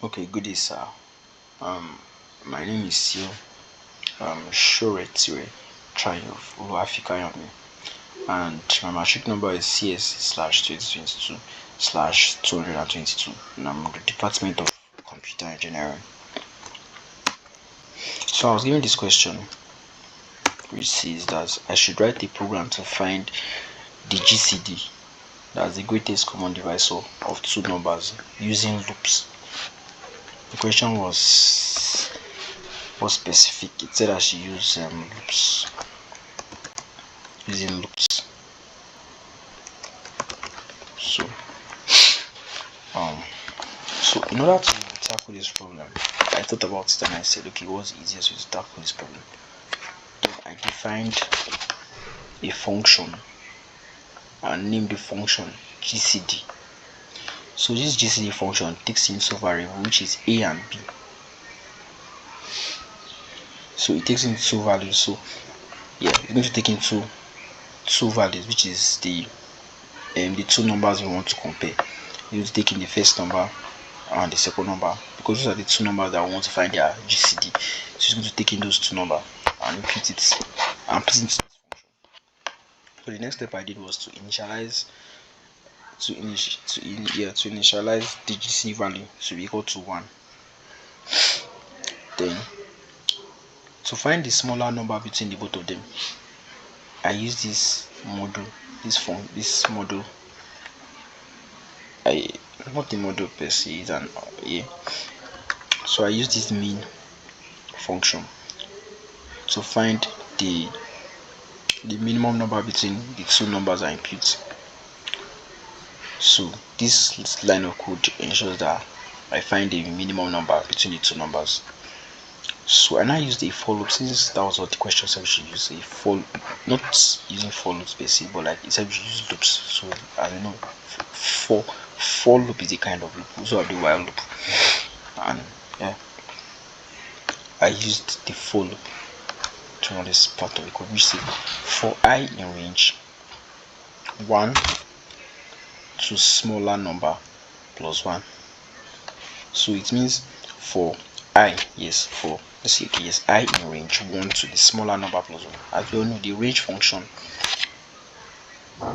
Okay, good day, sir. My name is Seal. Shoretire Triumph Oluwafikayomi, and my matric number is CS/2022/222, and I'm in the Department of Computer Engineering. So I was given this question, which says that I should write a program to find the GCD, that's the greatest common divisor of two numbers, using loops. The question was specific. It said I should use loops, using loops. So in order to tackle this problem, I thought about it and I said, okay, what's the easiest way to tackle this problem? Then I defined a function and named the function GCD. So this GCD function takes in two variables, which is a and b. So it takes in two values. So yeah, it's going to take in two values, which is the two numbers we want to compare. You need to take in the first number and the second number, because those are the two numbers that we want to find their GCD. So it's going to take in those two numbers and input it and put it into this function. So the next step I did was to initialize the GCD value to be equal to 1. Then to find the smaller number between the both of them, I use this module, not the module per se, is an so I use this mean function to find the minimum number between the two numbers I input. So this line of code ensures that I find the minimum number between the two numbers. So I now use the for loop, since that was what the question said we should use a for, not using for loops per se, but like it said we should use loops. So I don't know, for loop is a kind of loop, also have the while loop, and yeah, I used the for loop to run this part of the code, which says for I in range 1 to smaller number plus 1. So it means for I, yes, for let's say okay, yes, I in range 1 to the smaller number plus 1. As we all know, the range function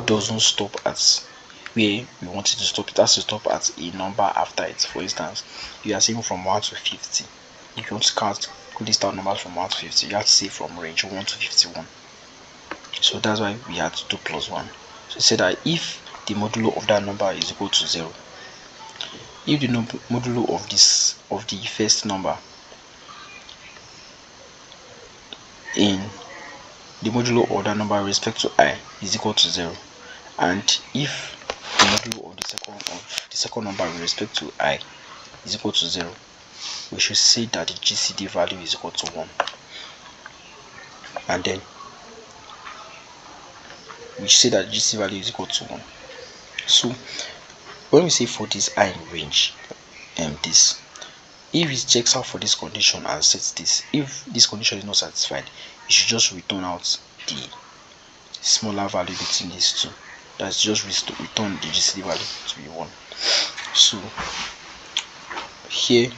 doesn't stop at where we want it to stop. It has to stop at a number after it. For instance, you are saying from 1 to 50. If you want to list out numbers from 1 to 50, you have to say from range 1 to 51. So that's why we had to do plus 1. So it said that if the modulo of that number is equal to 0, if the modulo of the first number in the modulo of that number with respect to I is equal to 0, and if the modulo of the second number with respect to I is equal to 0, we should say that the GCD value is equal to 1. And then we say that GCD value is equal to 1. So when we say for this I in range, this, if it checks out for this condition and sets this, if this condition is not satisfied, it should just return out the smaller value between these two. That's just return the GCD value to be 1. So here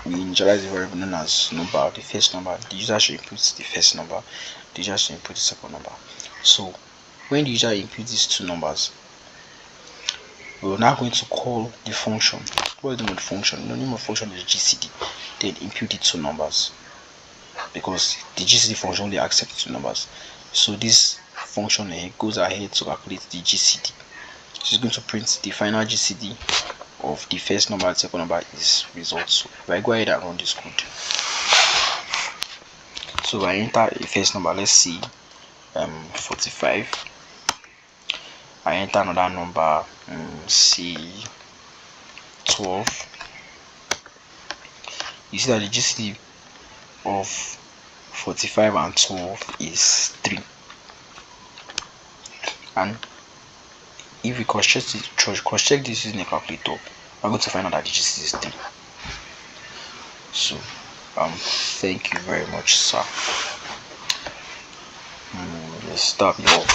we initialize the variable known as number, the first number. The user should input the first number, the user should input the second number. So when the user inputs these two numbers, we're now going to call the function. What is the name of the function? The name of the function is GCD. Then input the two numbers, because the GCD function only accepts two numbers. So this function goes ahead to calculate the GCD. So it's going to print the final GCD of the first number and second number is result. So if I go ahead and run this code, so if I enter a first number, let's see 45. I enter another number, say 12. You see that the GCD of 45 and 12 is 3. And if we cross check this using a calculator, I'm going to find out that the GCD is 3. So thank you very much, sir. Let's stop you off.